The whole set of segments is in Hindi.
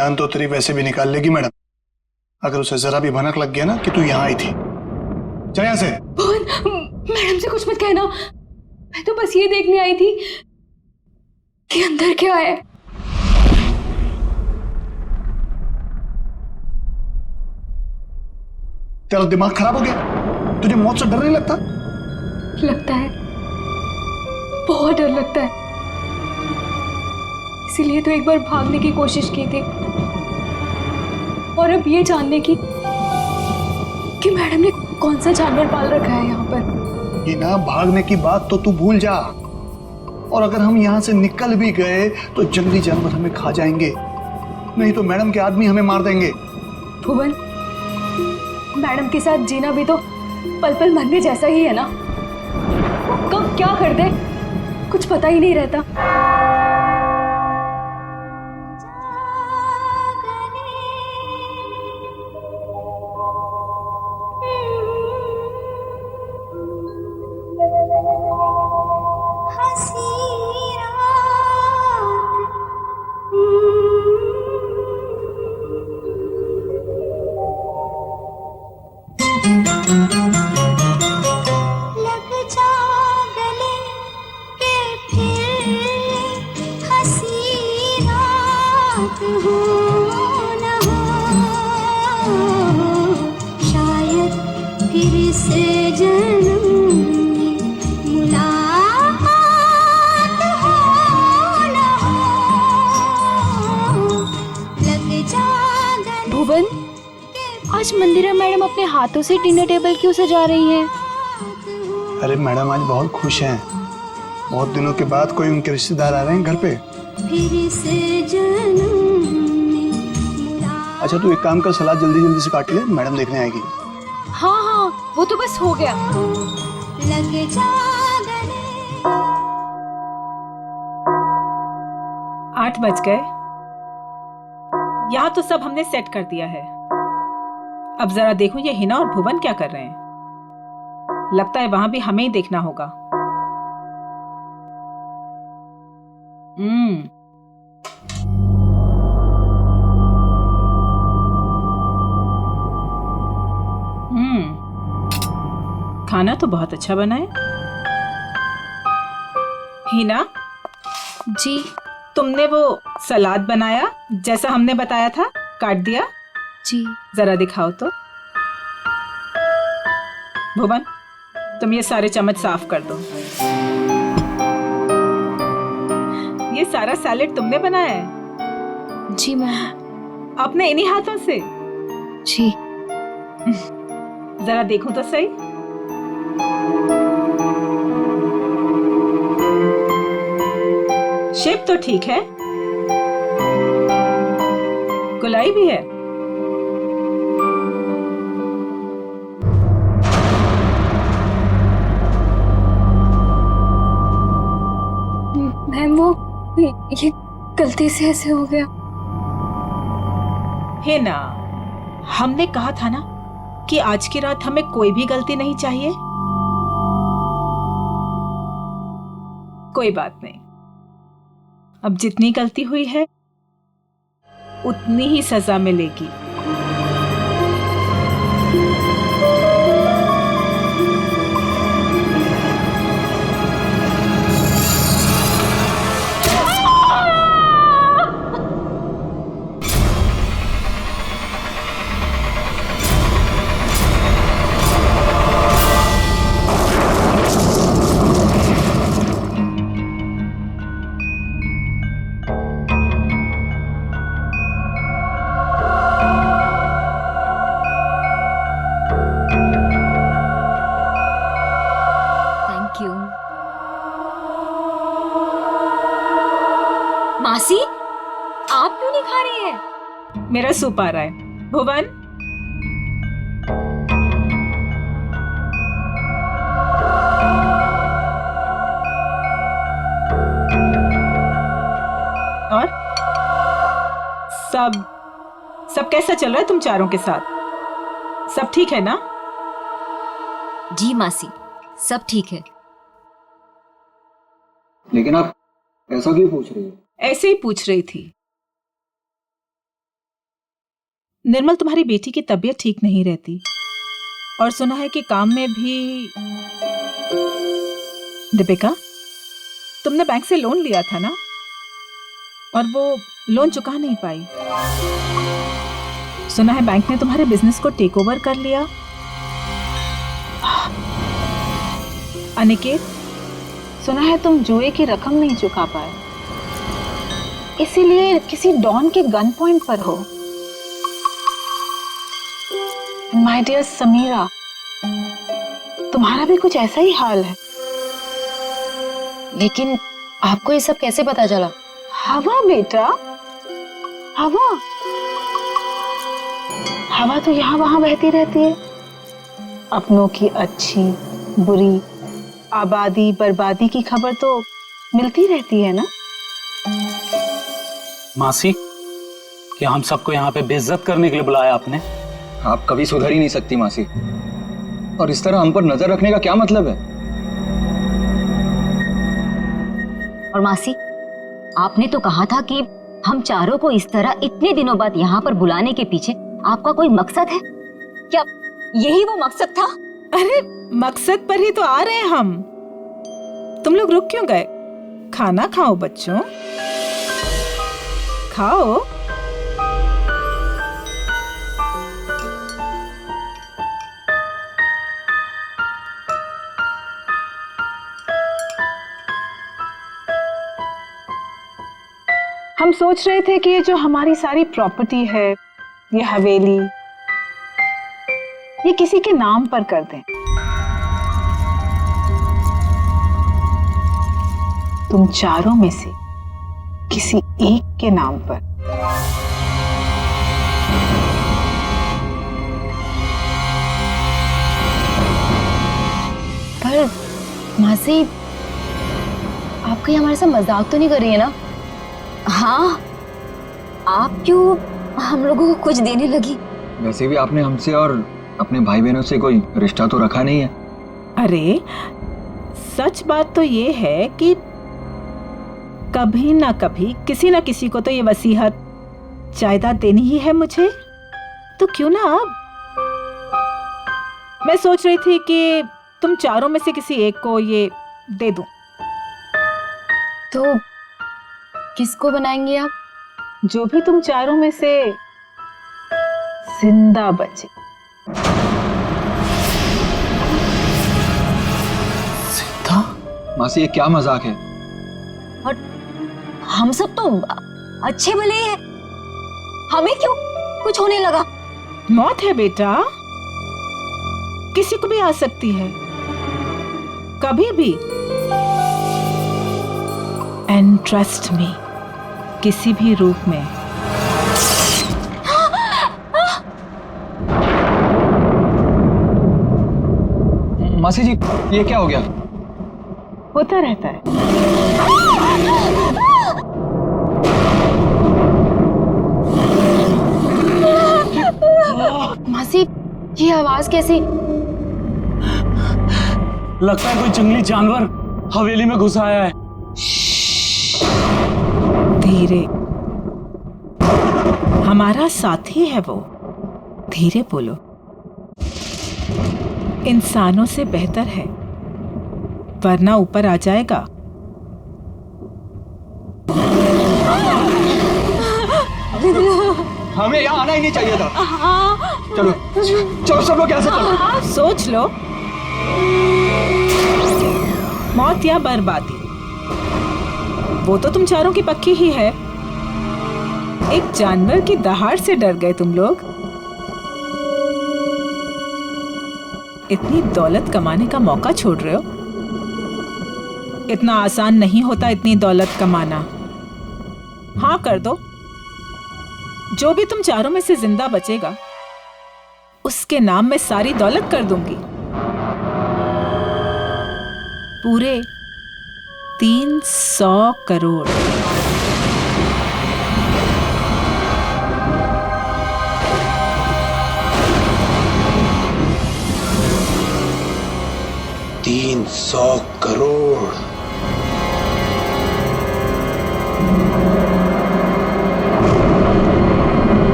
जान तो तेरी वैसे भी निकाल लेगी मैडम, अगर उसे जरा भी भनक लग गया ना कि तू यहाँ आई थी। चल यहाँ से। मैडम से कुछ मत कहना, मैं तो बस ये देखने आई थी कि अंदर क्या है। तेरा दिमाग खराब हो गया? तुझे मौत से डर नहीं लगता? लगता है, बहुत डर लगता है। इसीलिए तो एक बार भागने की कोशिश की थी, और अब ये जानने की कि मैडम ने कौन सा जानवर पाल रखा है यहाँ पर। ये ना, भागने की बात तो तू भूल जा, और अगर हम यहाँ से निकल भी गए तो जंगली जानवर हमें खा जाएंगे, नहीं तो मैडम के आदमी हमें मार देंगे। भुवन, मैडम के साथ जीना भी तो पल पल मरने जैसा ही है ना। कब क्या कर दे कुछ पता ही नहीं रहता। भुवन, आज मंदिरा मैडम अपने हाथों से डिनर टेबल क्यों सजा रही हैं? अरे मैडम आज बहुत खुश हैं, बहुत दिनों के बाद कोई उनके रिश्तेदार आ रहे हैं घर पे। अच्छा तू एक काम कर, सलाद जल्दी जल्दी से काट ले, मैडम देखने आएगी। हाँ हाँ, वो तो बस हो गया। 8 बज गए। यहाँ तो सब हमने सेट कर दिया है। अब जरा देखो ये हिना और भुवन क्या कर रहे हैं। लगता है वहां भी हमें ही देखना होगा। खाना तो बहुत अच्छा बना है। हिना जी, तुमने वो सलाद बनाया जैसा हमने बताया था, काट दिया? जी। जरा दिखाओ तो। भुवन, तुम ये सारे चम्मच साफ कर दो। ये सारा सैलेड तुमने बनाया है? जी मैम। अपने इन्हीं हाथों से? जी। जरा देखूं तो सही। शेप तो ठीक है, गुलाई भी है। मैम वो ये गलती से ऐसे हो गया। है ना, हमने कहा था ना कि आज की रात हमें कोई भी गलती नहीं चाहिए। कोई बात नहीं, अब जितनी गलती हुई है उतनी ही सजा मिलेगी। मासी, आप क्यों नहीं खा रही हैं? मेरा सूप आ रहा है। भुवन, और सब कैसा चल रहा है तुम चारों के साथ? सब ठीक है ना? जी मासी, सब ठीक है। लेकिन आप ऐसा क्यों पूछ रही हो? ऐसे ही पूछ रही थी। निर्मल तुम्हारी बेटी की तबीयत ठीक नहीं रहती और सुना है कि काम में भी। दीपिका, तुमने बैंक से लोन लिया था ना, और वो लोन चुका नहीं पाई। सुना है बैंक ने तुम्हारे बिजनेस को टेक ओवर कर लिया। अनिकेत, सुना है तुम जुए की रकम नहीं चुका पाए, इसीलिए किसी डॉन के गन पॉइंट पर हो। माय डियर समीरा, तुम्हारा भी कुछ ऐसा ही हाल है। लेकिन आपको ये सब कैसे पता चला? हवा बेटा, हवा हवा तो यहाँ वहां बहती रहती है। अपनों की अच्छी बुरी, आबादी बर्बादी की खबर तो मिलती रहती है ना। मासी, क्या हम सबको यहाँ पे बेइज्जत करने के लिए बुलाया आपने? आप कभी सुधर ही नहीं सकती मासी, और इस तरह हम पर नजर रखने का क्या मतलब है? और मासी, आपने तो कहा था कि हम चारों को इस तरह इतने दिनों बाद यहाँ पर बुलाने के पीछे आपका कोई मकसद है क्या? यही वो मकसद था? अरे मकसद पर ही तो आ रहे हैं हम। तुम लोग रुक क्यों गए? खाना खाओ बच्चों, खाओ। हम सोच रहे थे कि ये जो हमारी सारी प्रॉपर्टी है, ये हवेली, ये किसी के नाम पर कर दें। तुम चारों में से किसी एक के नाम पर। पर मासी, आप कहीं हमारे साथ मजाक तो नहीं कर रही है ना? हाँ, आप क्यों हम लोगों को कुछ देने लगी? वैसे भी आपने हमसे और अपने भाई बहनों से कोई रिश्ता तो रखा नहीं है। अरे सच बात तो ये है कि कभी ना कभी किसी ना किसी को तो ये वसीयत जायदाद देनी ही है मुझे, तो क्यों ना अब। मैं सोच रही थी कि तुम चारों में से किसी एक को ये दे दूं। तो किसको बनाएंगे आप? जो भी तुम चारों में से जिंदा बचे। मासी, ये क्या मजाक है? और हम सब तो अच्छे भले हैं, हमें क्यों कुछ होने लगा? मौत है बेटा, किसी को भी आ सकती है, कभी भी। एंड ट्रस्ट मी, किसी भी रूप में। मासी जी, ये क्या हो गया? होता रहता है। मासी, ये आवाज कैसी? लगता है कोई जंगली जानवर हवेली में घुस आया है। धीरे, हमारा साथी है वो। धीरे बोलो, इंसानों से बेहतर है, वरना ऊपर आ जाएगा। हमें यहाँ आना ही नहीं चाहिए था। चलो चलो, सब लोग यहाँ से चलो। सोच लो, मौत या बर्बादी, वो तो तुम चारों की पक्की ही है। एक जानवर की दहाड़ से डर गए तुम लोग। इतनी दौलत कमाने का मौका छोड़ रहे हो। इतना आसान नहीं होता इतनी दौलत कमाना। हाँ कर दो, जो भी तुम चारों में से जिंदा बचेगा उसके नाम में सारी दौलत कर दूंगी। पूरे 300 करोड़। $300 करोड़।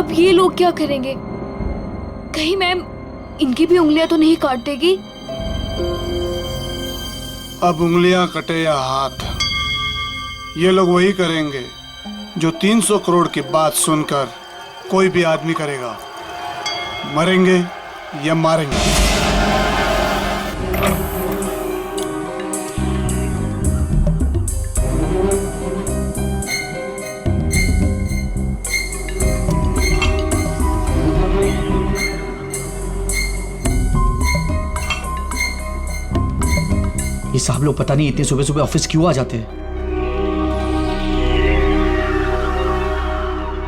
अब ये लोग क्या करेंगे? कहीं मैम इनकी भी उंगलियां तो नहीं काट देगी? अब उंगलियां कटे या हाथ, ये लोग वही करेंगे जो 300 करोड़ की बात सुनकर कोई भी आदमी करेगा, मरेंगे या मारेंगे। ये साहब लोग पता नहीं इतने सुबह सुबह ऑफिस क्यों आ जाते हैं।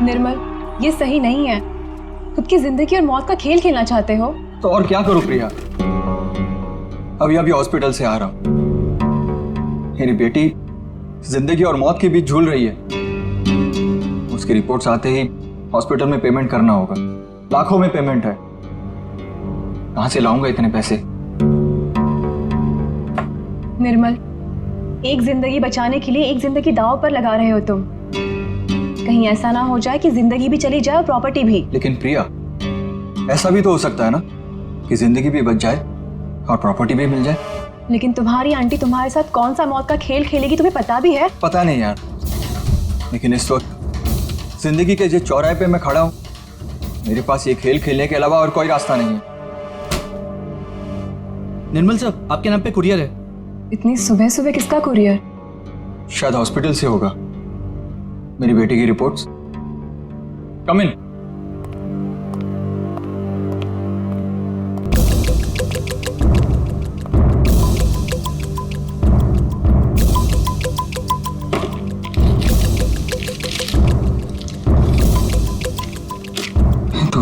निर्मल, ये सही नहीं है। खुद की जिंदगी और मौत का खेल खेलना चाहते हो? तो और क्या करूं प्रिया, अभी हॉस्पिटल से आ रहा हूं। मेरी बेटी जिंदगी और मौत के बीच झूल रही है। उसकी रिपोर्ट्स आते ही हॉस्पिटल में पेमेंट करना होगा, लाखों में पेमेंट है। कहां से लाऊंगा इतने पैसे? निर्मल, एक जिंदगी बचाने के लिए एक जिंदगी दांव पर लगा रहे हो तुम। कहीं ऐसा ना हो जाए कि जिंदगी भी चली जाए और प्रॉपर्टी भी। लेकिन प्रिया, ऐसा भी तो हो सकता है ना कि जिंदगी भी बच जाए और प्रॉपर्टी भी मिल जाए। लेकिन तुम्हारी आंटी तुम्हारे साथ कौन सा मौत का खेल खेलेगी तुम्हें पता भी है? पता नहीं यार, लेकिन इस वक्त जिंदगी के जिस चौराहे पे मैं खड़ा हूं, मेरे पास ये खेल खेलने के अलावा और कोई रास्ता नहीं है। निर्मल साहब, आपके नाम पे कुरियर है। इतनी सुबह सुबह किसका कुरियर? शायद हॉस्पिटल से होगा। मेरी बेटी की रिपोर्ट्स। कम इन। तो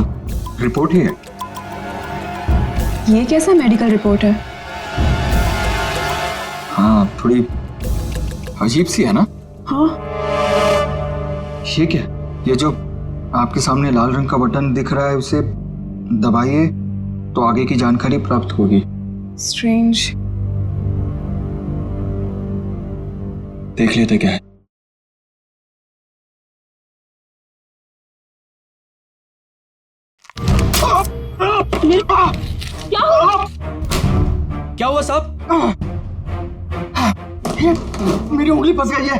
रिपोर्ट ही है। ये कैसा मेडिकल रिपोर्ट है? हाँ, थोड़ी अजीब सी है ना? हाँ। ये क्या? ये जो आपके सामने लाल रंग का बटन दिख रहा है, उसे दबाइए तो आगे की जानकारी प्राप्त होगी। स्ट्रेंज। देख लेते क्या है। क्या हुआ साहब? मेरी उंगली फंस गई है।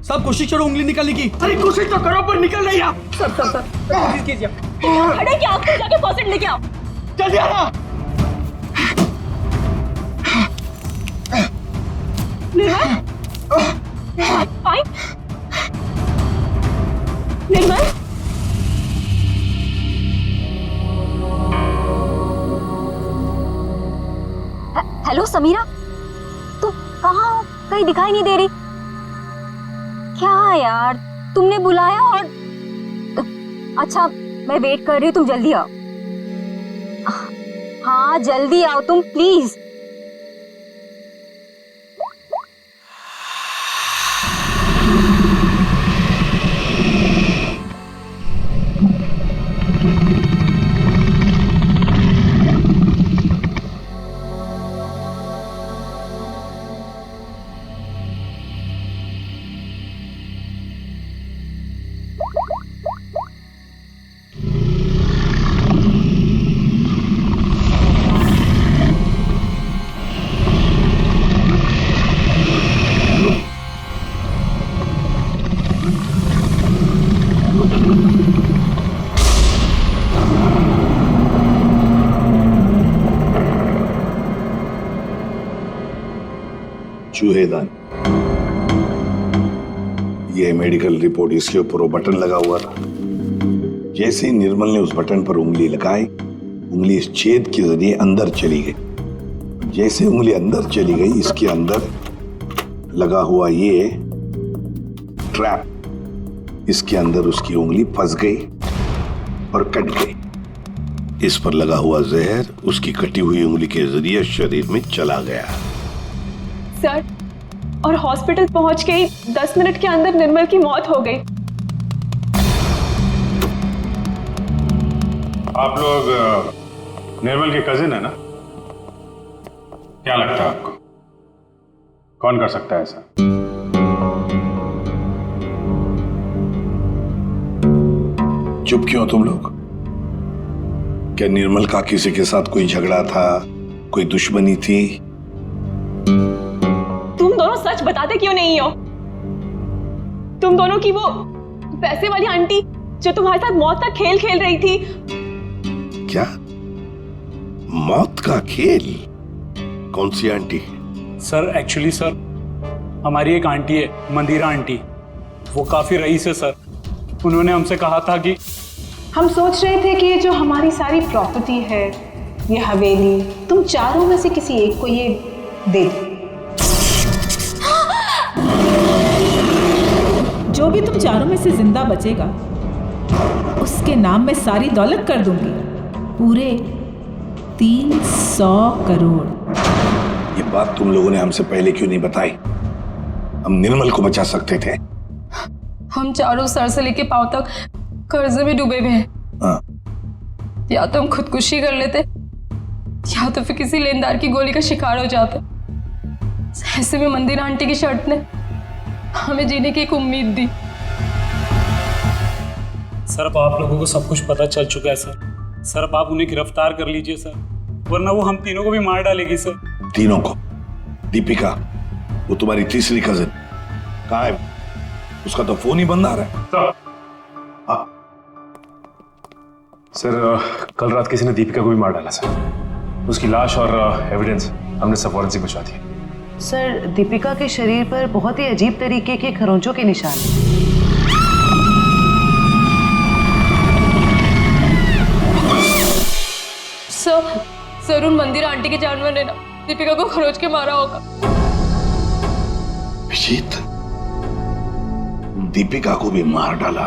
साहब कोशिश करो उंगली निकालने की। अरे कोशिश तो करो पर निकल नहीं रहा। प्लीज कीजिए। अरे क्या आपको जाके फॉसेट लेके आओ। जल्दी आना। निर्मल, फाइन। निर्मल, हेलो समीरा, तुम कहाँ हो? कहीं दिखाई नहीं दे रही। क्या यार, तुमने बुलाया और अच्छा मैं वेट कर रही हूँ, तुम जल्दी आओ। हाँ जल्दी आओ तुम प्लीज। चूहेदान, ये मेडिकल रिपोर्ट, इसके ऊपर वो बटन लगा हुआ था। जैसे ही निर्मल ने उस बटन पर उंगली लगाई, उंगली इस छेद के जरिए अंदर चली गई। जैसे उंगली अंदर चली गई, इसके अंदर लगा हुआ ये ट्रैप, इसके अंदर उसकी उंगली फंस गई और कट गई। इस पर लगा हुआ जहर उसकी कटी हुई उंगली के जरिए शरीर में चला गया। सर, और हॉस्पिटल पहुंच के 10 मिनट के अंदर निर्मल की मौत हो गई। आप लोग निर्मल के कजिन है ना? क्या लगता है आपको कौन कर सकता है ऐसा? चुप क्यों तुम लोग? क्या निर्मल का किसी के साथ कोई झगड़ा था, कोई दुश्मनी थी? तुम दोनों सच बताते क्यों नहीं हो? तुम दोनों की वो पैसे वाली आंटी जो तुम्हारे साथ मौत का खेल खेल रही थी। क्या मौत का खेल? कौन सी आंटी? सर एक्चुअली सर हमारी एक आंटी है, मंदिरा आंटी, वो काफी रईस है सर। उन्होंने हमसे कहा था कि हम सोच रहे थे कि ये जो हमारी सारी प्रॉपर्टी है, ये हवेली, तुम चारों में से किसी एक को ये दे दो। जो भी तुम चारों में से जिंदा बचेगा उसके नाम में सारी दौलत कर दूंगी, पूरे 300 करोड़। ये बात तुम लोगों ने हमसे पहले क्यों नहीं बताई? हम निर्मल को बचा सकते थे। हम चारों सर से लेके पांव तक कर्जे में डूबे हुए हैं। हाँ। या तो हम खुदकुशी कर लेते या तो फिर किसी लेनदार की गोली का शिकार हो जाते। ऐसे में मंदिरा आंटी की शर्त ने हमें जीने की एक उम्मीद दी। सर अब आप लोगों को सब कुछ पता चल चुका है सर। सर अब आप उन्हें गिरफ्तार कर लीजिए सर, वरना वो हम तीनों को भी मार डालेगी सर। तीनों को? दीपिका, वो तुम्हारी तीसरी कजिन कहाँ है? उसका तो फोन ही बंद आ रहा है। सर कल रात किसी ने दीपिका को भी मार डाला सर। उसकी लाश और एविडेंस हमने सब फॉरेंसिक भिजवा दिए। सर दीपिका के शरीर पर बहुत ही अजीब तरीके के खरोंचों के निशान हैं। सर उन मंदिरा आंटी के जानवर ने ना दीपिका को खरोच के मारा होगा। विजीत, दीपिका को भी मार डाला?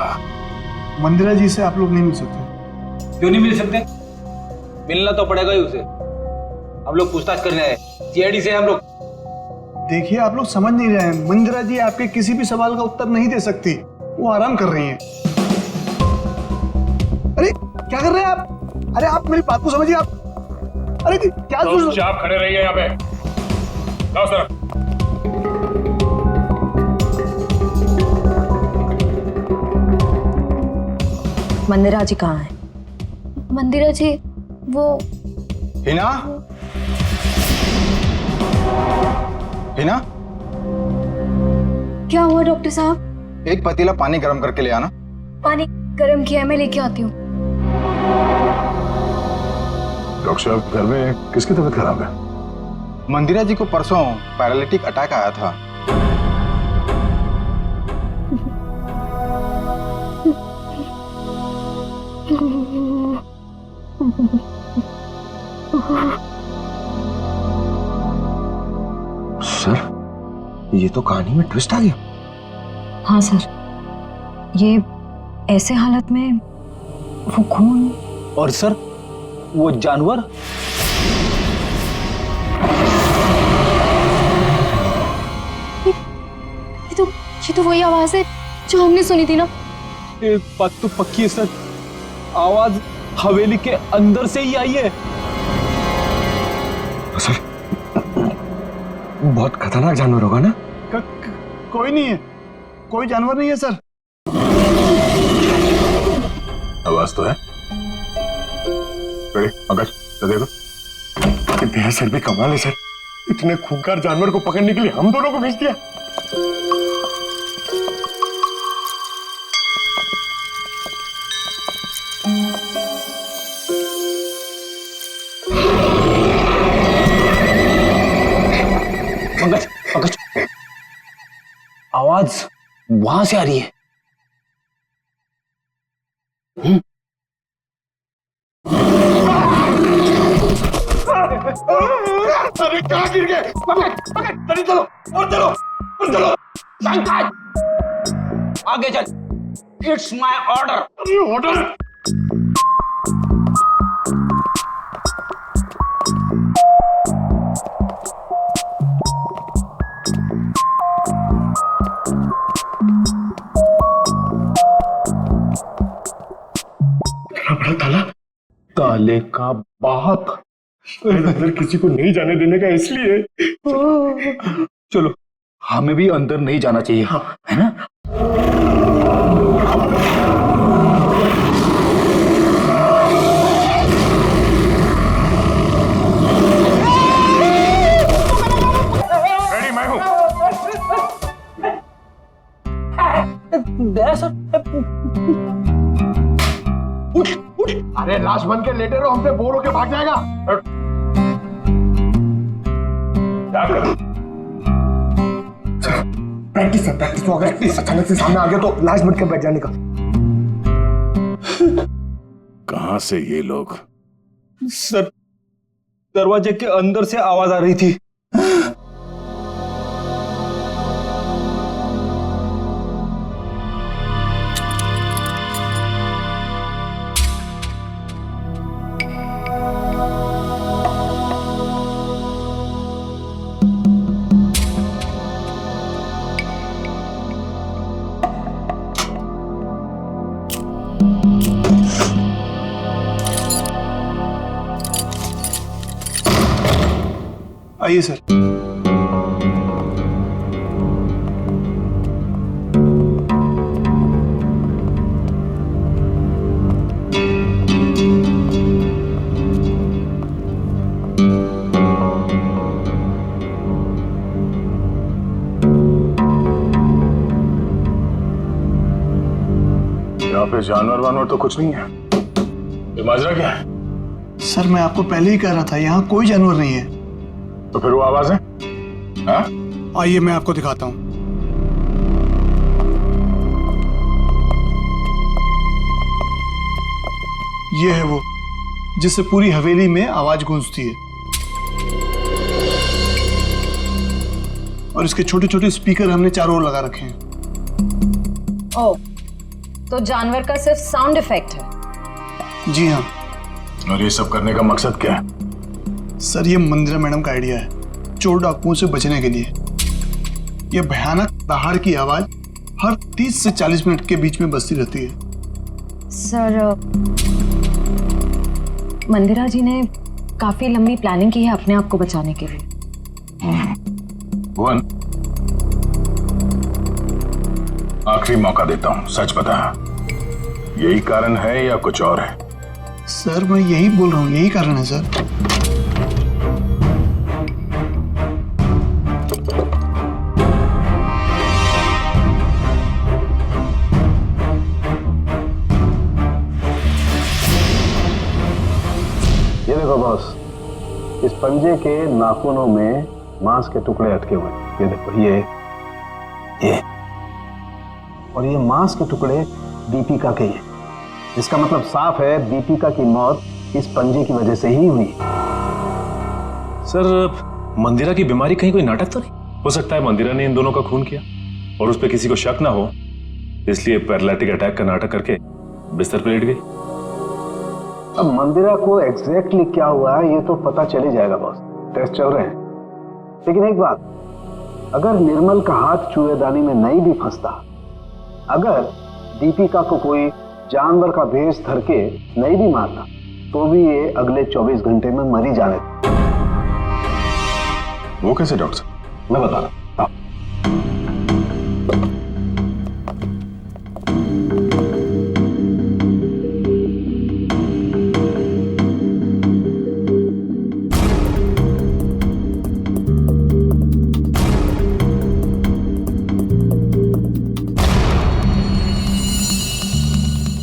मंदिरा जी से आप लोग नहीं मिल सकते? क्यों नहीं मिल सकते? मिलना तो पड़ेगा ही उसे। हम लोग पूछताछ करने आए, सीआईडी से हम लोग। देखिए आप लोग समझ नहीं रहे हैं, मंदिरा जी आपके किसी भी सवाल का उत्तर नहीं दे सकती, वो आराम कर रही हैं। अरे क्या कर रहे हैं आप? अरे आप मेरी बात को समझिए। आप अरे क्या आप खड़े रहिए यहाँ पे। लाओ सर। मंदिरा जी कहाँ है? मंदिरा जी वो हिना? हिना? क्या हुआ डॉक्टर साहब? एक पतीला पानी गर्म करके ले आना। पानी गर्म किया है, मैं लेके आती हूँ। डॉक्टर साहब घर में किसकी तबीयत खराब है? मंदिरा जी को परसों पैरालिटिक अटैक आया था। सर ये तो कहानी में ट्विस्ट आ गया। हाँ सर, ये ऐसे हालत में वो खून। और सर वो जानवर? ये तो वही आवाज है जो हमने सुनी थी ना। एक बात तो पक्की है सर, आवाज हवेली के अंदर से ही आई है। सर बहुत खतरनाक जानवर होगा ना? कोई नहीं है, कोई जानवर नहीं है सर। आवाज तो है। पंकज दे दो। भैया सर भी कमाल है सर, इतने खूंखार जानवर को पकड़ने के लिए हम दोनों को भेज दिया। पंकज पंकज आवाज वहां से आ रही है। अरे कहाँ गिर गए? पकड़ पकड़, जल्दी चलो और चलो और चलो। पंकज आगे चल, इट्स माय ऑर्डर। ऑर्डर? बड़ा ताला? ताले का बाप अंदर किसी को नहीं जाने देने का इसलिए। चलो हमें भी अंदर नहीं जाना चाहिए, है ना? अरे लाश बन के लेटे रहो, हमसे बोर होके भाग जाएगा। क्या करूं? प्रैक्टिस है, प्रैक्टिस। तो अगर अचानक से सामने आ गया तो लाश बन के बैठ जाने का। कहां से ये लोग? सर, दरवाजे के अंदर से आवाज आ रही थी। आइए सर। यहाँ पे जानवर वानवर तो कुछ नहीं है। ये माजरा क्या है? सर मैं आपको पहले ही कह रहा था, यहाँ कोई जानवर नहीं है। तो फिर वो आवाज है? हाँ? आइए मैं आपको दिखाता हूं। ये है वो जिससे पूरी हवेली में आवाज गूंजती है, और इसके छोटे छोटे स्पीकर हमने चारों ओर लगा रखे हैं। ओह, तो जानवर का सिर्फ साउंड इफेक्ट है? जी हाँ। और ये सब करने का मकसद क्या है? सर ये मंदिरा मैडम का आइडिया है, चोर डाकुओं से बचने के लिए। यह भयानक दहाड़ की आवाज हर 30 से 40 मिनट के बीच में बजती रहती है। सर, मंदिरा जी ने काफी लंबी प्लानिंग की है अपने आप को बचाने के लिए। भुवन, आखिरी मौका देता हूं, सच बता, यही कारण है या कुछ और है? सर मैं यही बोल रहा हूँ, यही कारण है सर। ये देखो बॉस, इस पंजे के नाखूनों में मांस के टुकड़े अटके हुए। ये देखो, ये और ये मांस के टुकड़े दीपिका के हैं। इसका मतलब साफ है दीपिका की मौत इस पंजे की वजह से ही हुई। सर, मंदिरा की बीमारी कहीं कोई नाटक तो नहीं? हो सकता है मंदिरा ने इन दोनों का खून किया और उस पर किसी को शक ना हो, इसलिए पैरालिटिक अटैक का नाटक करके बिस्तर पर लेट गई। अब मंदिरा को एग्जैक्टली क्या हुआ है ये तो पता चल ही जाएगा बॉस, टेस्ट चल रहे हैं। लेकिन एक बात, अगर निर्मल का हाथ चूहेदानी में नहीं भी फंसता, अगर दीपिका को कोई जानवर का भेष धर के नहीं भी मारता, तो भी ये अगले 24 घंटे में मर ही जाने। वो कैसे डॉक्टर? मैं बता रहा हूं।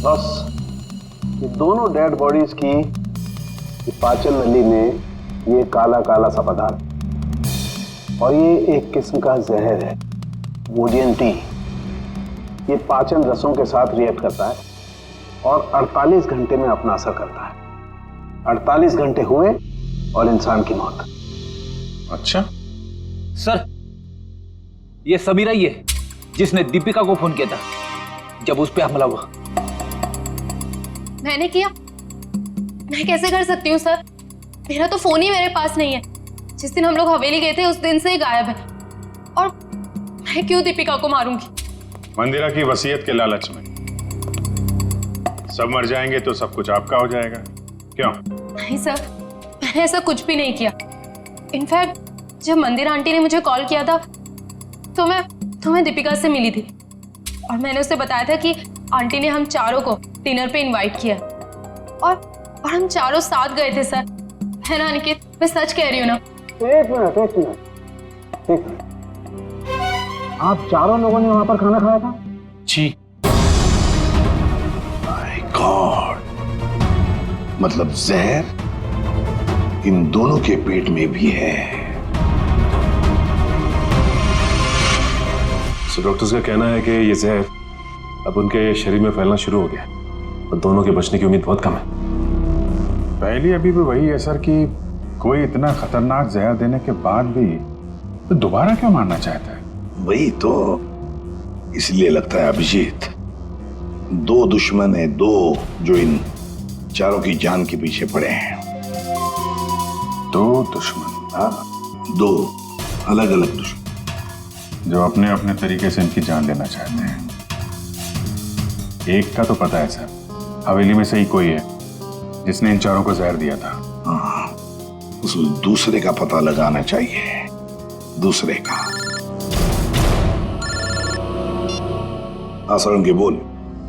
बस ये दोनों डेड बॉडीज की पाचन नली में ये काला काला सा पदार्थ, और ये एक किस्म का जहर है, वोडियन टी। ये पाचन रसों के साथ रिएक्ट करता है और 48 घंटे में अपना असर करता है। 48 घंटे हुए और इंसान की मौत। अच्छा सर, ये समीरा ही है जिसने दीपिका को फोन किया था जब उस पे हमला हुआ। मैंने किया? मैं कैसे कर सकती हूँ सर, मेरा तो फोन ही मेरे पास नहीं है। जिस दिन हम लोग हवेली गए थे उस दिन से ही गायब है, और मैं क्यों दीपिका को मारूंगी? मंदिरा की वसीयत के लालच में सब मर जाएंगे तो सब कुछ आपका हो जाएगा, क्यों? नहीं सर, मैंने ऐसा कुछ भी नहीं किया। इनफैक्ट जब मंदिरा आंटी ने मुझे कॉल किया था तो मैं दीपिका से मिली थी, और मैंने उसे बताया था कि आंटी ने हम चारों को डिनर पे इनवाइट किया, और हम चारों साथ गए थे सर। है ना अनिकेत, मैं सच कह रही हूँ ना? एक मिनट, आप चारों लोगों ने वहां पर खाना खाया था? जी। माय गॉड, मतलब जहर इन दोनों के पेट में भी है। सो डॉक्टर्स का कहना है कि ये जहर अब उनके शरीर में फैलना शुरू हो गया और दोनों के बचने की उम्मीद बहुत कम है। पहली अभी भी वही है सर कि कोई इतना खतरनाक जहर देने के बाद भी तो दोबारा क्यों मारना चाहता है? वही तो, इसलिए लगता है अभिजीत, दो दुश्मन है, दो जो इन चारों की जान के पीछे पड़े हैं। दो दुश्मन? हाँ, दो अलग अलग दुश्मन जो अपने अपने तरीके से इनकी जान लेना चाहते हैं। एक का तो पता है सर, हवेली में से ही कोई है जिसने इन चारों को जहर दिया था। हाँ, उस दूसरे का पता लगाना चाहिए, दूसरे का। आसरण के बोल।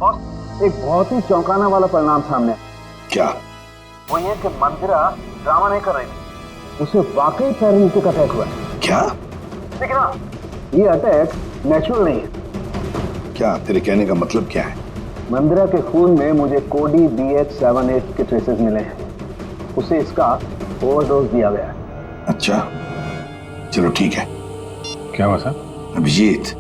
और एक बहुत ही चौंकाना वाला परिणाम सामने आया। क्या? वो ये कि मंदिरा ड्रामा नहीं कर रही थी, उसे वाकई पैरालिटिक अटैक हुआ है। क्या? लेकिन हाँ, ये अटैक नेचुरल नहीं है। क्या तेरे कहने का मतलब क्या है? मंदिरा के खून में मुझे कोडी BH78 के ट्रेसेस मिले हैं। उसे इसका ओवरडोज दिया गया है। अच्छा, चलो ठीक है। क्या हुआ सर? अभिजीत,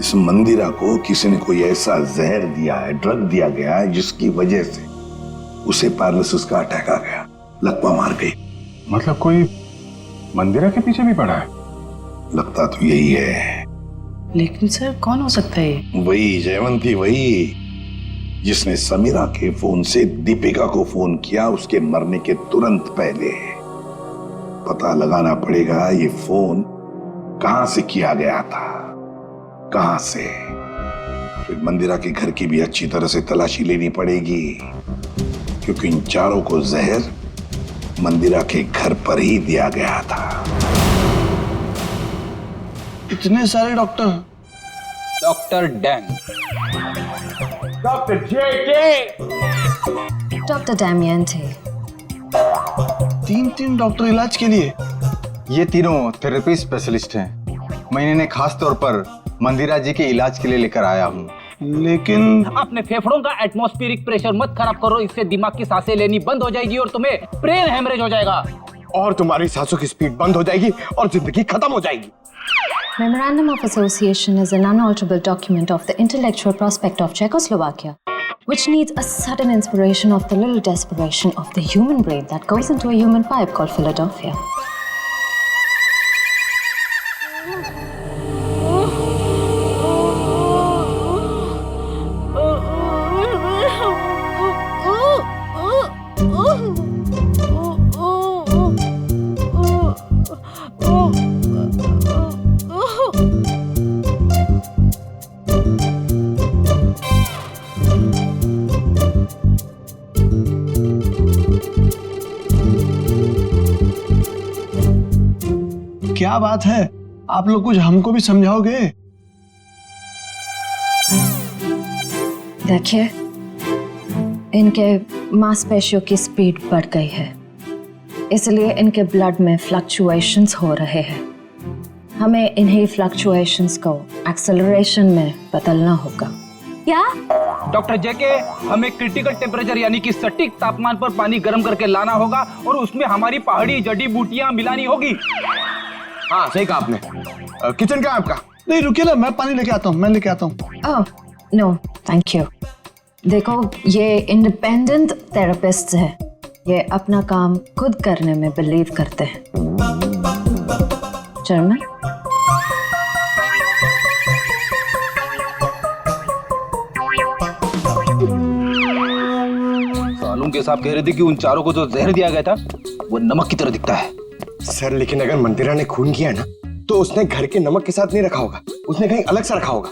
इस मंदिरा को किसी ने कोई ऐसा जहर दिया है, ड्रग दिया गया है जिसकी वजह से उसे पैरालिसिस का अटैक आ गया, लकवा मार गई। मतलब कोई मंदिरा के पीछे भी पड़ा है? लगता तो यही है। लेकिन सर कौन हो सकता है? वही जयवंती, वही जिसने समीरा के फोन से दीपिका को फोन किया उसके मरने के तुरंत पहले। पता लगाना पड़ेगा ये फोन कहां से किया गया था, कहां से। फिर मंदिरा के घर की भी अच्छी तरह से तलाशी लेनी पड़ेगी, क्योंकि इन चारों को जहर मंदिरा के घर पर ही दिया गया था। इतने सारे डॉक्टर। डॉक्टर डैंग, डॉक्टर जेके, डॉक्टर डैमियन थे। तीन डॉक्टर इलाज के लिए? ये तीनों थेरेपी स्पेशलिस्ट हैं। मैं इन्हें खास तौर पर मंदिरा जी के इलाज के लिए लेकर आया हूँ। लेकिन अपने फेफड़ों का एटमॉस्फेरिक प्रेशर मत खराब करो, इससे दिमाग की सांसें लेनी बंद हो जाएगी और तुम्हें ब्रेन हेमरेज हो जाएगा। और तुम्हारी सांसों की स्पीड बंद हो जाएगी और जिंदगी खत्म हो जाएगी। Memorandum of Association is an unalterable document of the intellectual prospect of Czechoslovakia, which needs a sudden inspiration of the little desperation of the human brain that goes into a human pipe called Philadelphia. क्या बात है, आप लोग कुछ हमको भी समझाओगे? देखिए, इनके मांसपेशियों की स्पीड बढ़ गई है, इसलिए इनके ब्लड में फ्लक्चुएशंस हो रहे हैं। हमें इन्हीं फ्लक्चुएशंस को एक्सेलरेशन में बदलना होगा। क्या? डॉक्टर जेके, हमें क्रिटिकल टेम्परेचर यानी कि सटीक तापमान पर पानी गर्म करके लाना होगा और उसमें हमारी पहाड़ी जड़ी बूटियां मिलानी होगी। हाँ सही कहा आपने। किचन का आपका? नहीं रुकिए ना, मैं पानी लेके आता हूँ, मैं लेके आता हूँ। Oh no thank you. देखो, ये इंडिपेंडेंट थेरेपिस्ट है, ये अपना काम खुद करने में बिलीव करते हैं। जर्मन? सालून के साहब कह रहे थे कि उन चारों को जो जहर दिया गया था वो नमक की तरह दिखता है। सर लेकिन अगर मंदिरा ने खून किया ना तो उसने घर के नमक के साथ नहीं रखा होगा, उसने कहीं अलग से रखा होगा।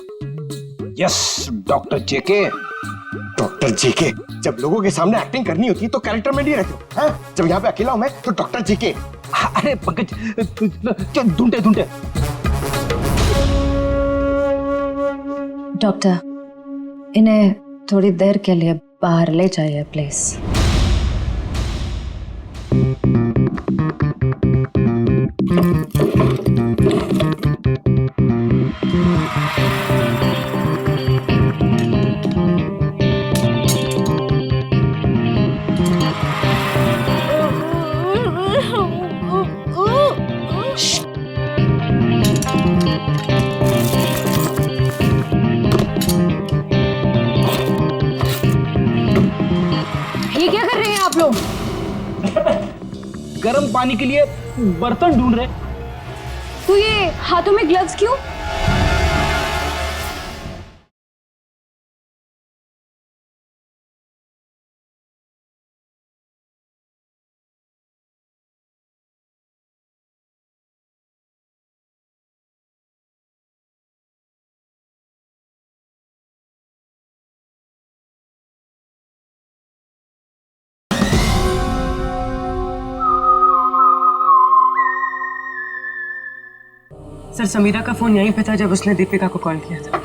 यस डॉक्टर जेके। डॉक्टर जेके, जब लोगों के सामने एक्टिंग करनी होती है तो कैरेक्टर में नहीं रहते हो, हाँ? जब यहाँ पे अकेला हूं मैं तो डॉक्टर जेके। अरे पंकज ढूंढे ढूंढे। डॉक्टर, इन्हें थोड़ी देर के लिए बाहर ले जाइए प्लीज। गर्म पानी के लिए बर्तन ढूंढ रहे। तो ये हाथों में ग्लव्स क्यों? सर समीरा का फोन यहीं पे था जब उसने दीपिका को कॉल किया था।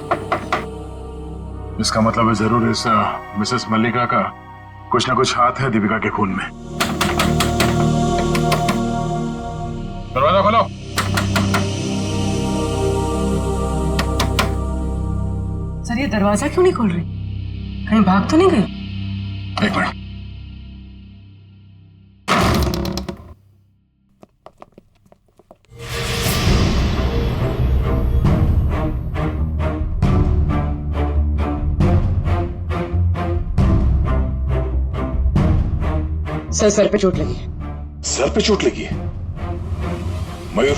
इसका मतलब है जरूर इस मिसेस मल्लिका का कुछ ना कुछ हाथ है दीपिका के खून में। दरवाजा खोलो। सर ये दरवाजा क्यों नहीं खोल रही? कहीं भाग तो नहीं गई? एक मिनट। सर पे चोट लगी है। सर पे चोट लगी है? मयूर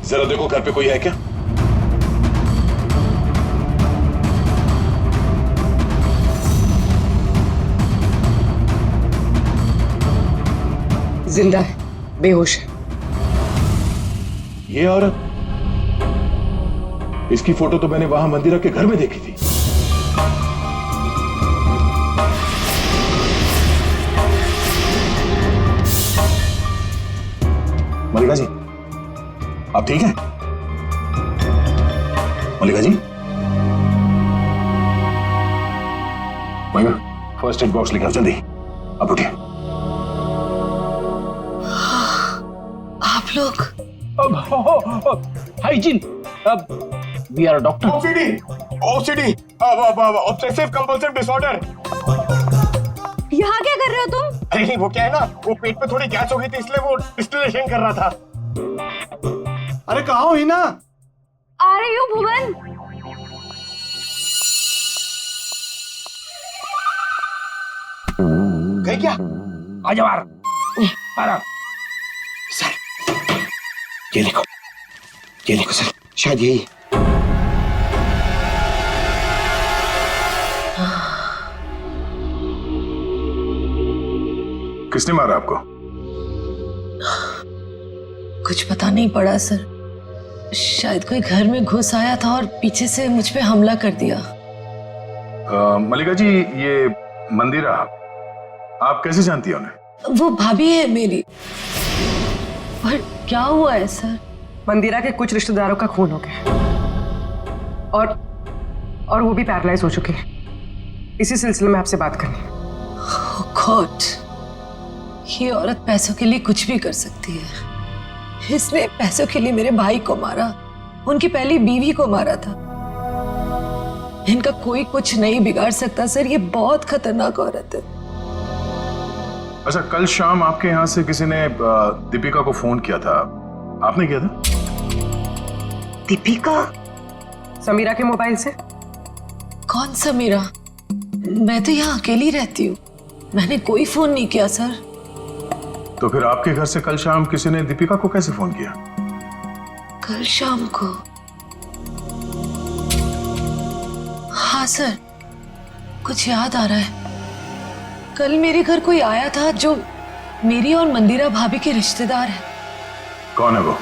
जरा देखो घर पे कोई है क्या? जिंदा है, बेहोश है। ये औरत, इसकी फोटो तो मैंने वहां मंदिरा के घर में देखी थी। मल्लिका जी, आप ठीक हैं? Mallika ji, Mayur first aid box लेकर जल्दी। अब उठिए। आप लोग hygiene, we are doctor. OCD obsessive compulsive disorder. यहाँ क्या कर रहे हो तुम? अरे नहीं, वो क्या है ना, वो पेट पे थोड़ी गैस हो गई थी इसलिए वो डिस्टिलेशन कर रहा था। अरे कहाँ हो हिना? आ रही हो भुवन? गई क्या? आ जाओ आराम। सर ये देखो सर, शायद यही। किसने मारा आपको? कुछ पता नहीं पड़ा सर। शायद कोई घर में घुस आया था और पीछे से मुझ पे हमला कर दिया। मल्लिका जी, ये मंदिरा आप कैसे जानती हैं उन्हें? वो भाभी है मेरी। पर क्या हुआ है सर? मंदिरा के कुछ रिश्तेदारों का खून हो गया और वो भी पैरालाइज हो चुके हैं। इसी सिलसिले में आपसे बात करनी है। Oh God, ये औरत पैसों के लिए कुछ भी कर सकती है। इसने पैसों के लिए मेरे भाई को मारा, उनकी पहली बीवी को मारा था। इनका कोई कुछ नहीं बिगाड़ सकता सर, ये बहुत खतरनाक औरत है। अच्छा, कल शाम आपके यहाँ से किसी ने दीपिका को फोन किया था, आपने किया था? दीपिका? समीरा के मोबाइल से। कौन समीरा? मैं तो यहाँ अकेली रहती हूँ, मैंने कोई फोन नहीं किया सर। तो फिर आपके घर से कल शाम किसी ने दीपिका को कैसे फोन किया? कल शाम को? हाँ सर, कुछ याद आ रहा है। कल मेरे घर कोई आया था जो मेरी और मंदिरा भाभी के रिश्तेदार है। कौन है वो?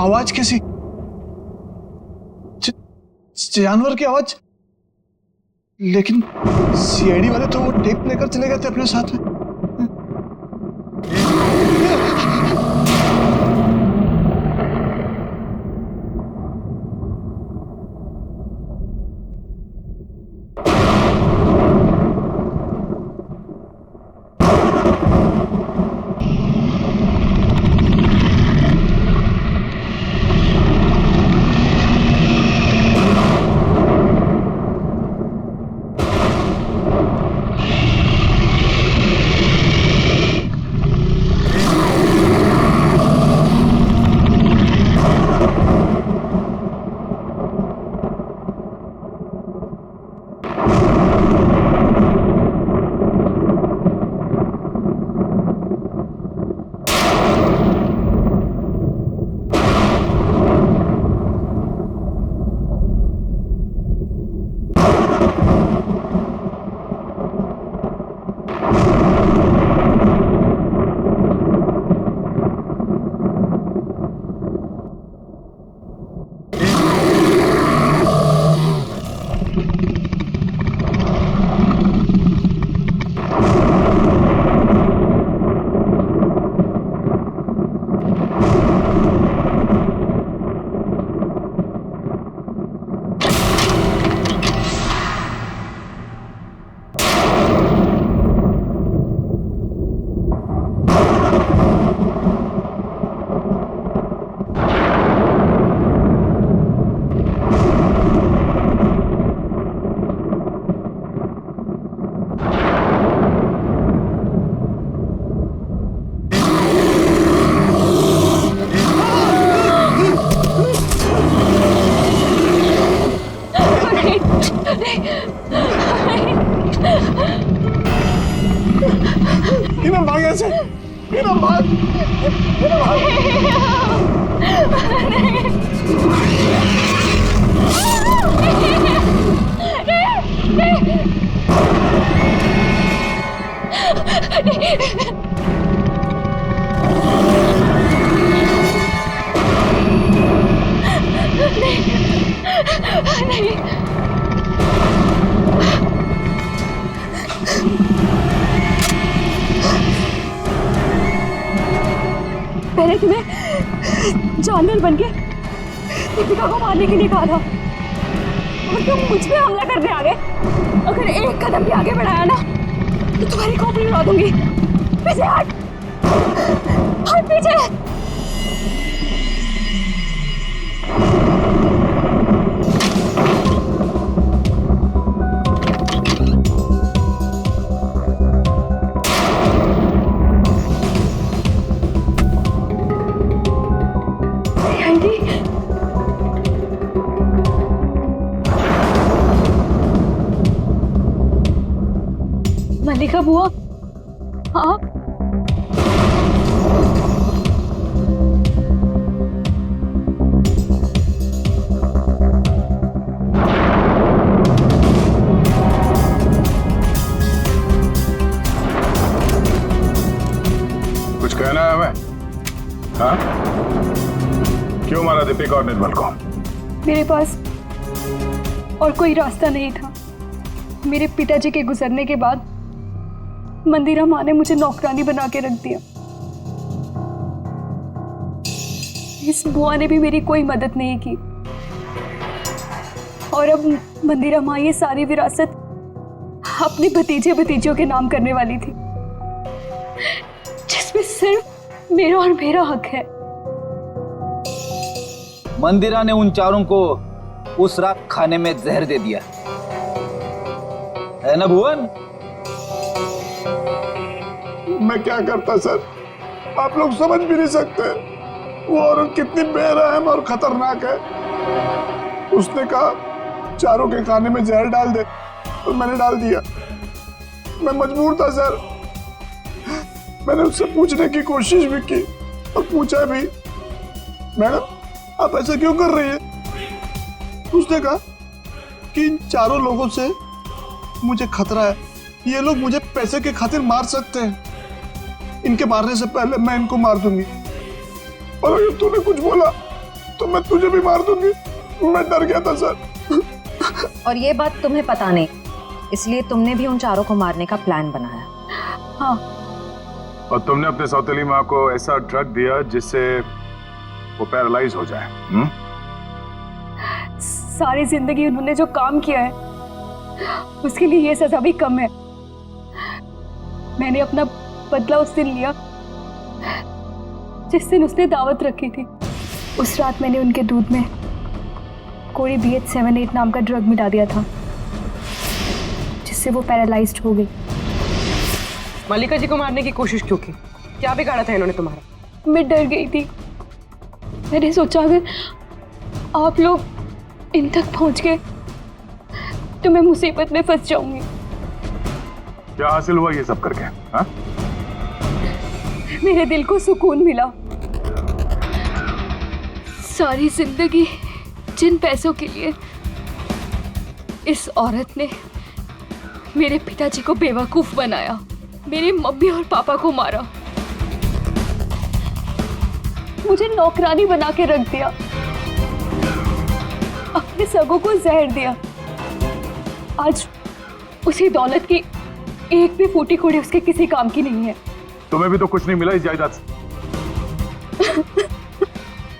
आवाज कैसी? जानवर की आवाज? लेकिन सीआईडी वाले तो वो टेप लेकर चले गए थे अपने साथ में। मैंने तुम्हें जानवर बनके दीपिका को मारने के लिए कहा था और तुम मुझ पे हमला करने आ गए। अगर एक कदम भी आगे बढ़ाया ना तो तुम्हारी खोपड़ी उड़ा दूंगी। पीछे हट, हट पीछे। मल्लिका बुआ, हाँ कुछ कहना है हमें? हाँ? क्यों मारा दीपिका और निर्मल को? मेरे पास और कोई रास्ता नहीं था। मेरे पिताजी के गुजरने के बाद मंदिरा माँ ने मुझे नौकरानी बना के रख दिया। इस बुआ ने भी मेरी कोई मदद नहीं की और अब मंदिरा माँ ये सारी विरासत अपने भतीजे भतीजियों के नाम करने वाली थी, जिसमें सिर्फ मेरा और मेरा हक है। मंदिरा ने उन चारों को उस रात खाने में जहर दे दिया है ना भुवन? मैं क्या करता सर, आप लोग समझ भी नहीं सकते वो औरत कितनी बेरहम और खतरनाक है। उसने कहा चारों के खाने में जहर डाल दे और मैंने डाल दिया। मैं मजबूर था सर। मैंने उससे पूछने की कोशिश भी की और पूछा भी, मैडम आप ऐसा क्यों कर रही है? उसने कहा कि इन चारों लोगों से मुझे खतरा है, ये लोग मुझे पैसे के खातिर मार सकते हैं, इनके मारने से पहले मैं इनको मार दूंगी और अगर तूने कुछ बोला तो मैं तुझे भी मार दूंगी। मैं डर गया था सर। और ये बात तुम्हें पता नहीं, इसलिए तुमने भी उन चारों को मारने का प्लान बनाया। हाँ। और तुमने अपने सौतेली माँ को ऐसा ड्रग दिया जिससे वो पैरालाइज हो जाए। सारी जिंदगी उन्होंने जो काम किया है उसके लिए ये सजा भी कम है। मैंने अपना बदला उस दिन लिया जिस दिन उसने दावत रखी थी। उस रात मैंने उनके दूध में कोई BH78 नाम का ड्रग मिला दिया था जिससे वो पैरालाइज्ड हो गई। मल्लिका जी को मारने की कोशिश क्यों की? क्या बिगाड़ा था इन्होंने तुम्हारा? मैं डर गई थी। मैंने सोचा अगर आप लोग इन तक पहुंच गए तो मैं मुसीबत में फंस जाऊंगी। क्या हासिल हुआ ये सब करके? हाँ? मेरे दिल को सुकून मिला। सारी जिंदगी जिन पैसों के लिए इस औरत ने मेरे पिताजी को बेवकूफ बनाया, मेरे मम्मी और पापा को मारा, मुझे नौकरानी बना के रख दिया, अपने सगों को जहर दिया। आज उसी दौलत की एक भी फूटी कोड़ी उसके किसी काम की नहीं है। तुम्हें भी तो कुछ नहीं मिला इस जायदाद से।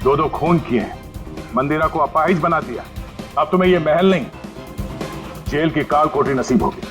दो खून किए हैं, मंदिरा को अपाहिज बना दिया। अब तुम्हें ये महल नहीं, जेल की काल कोठरी नसीब होगी।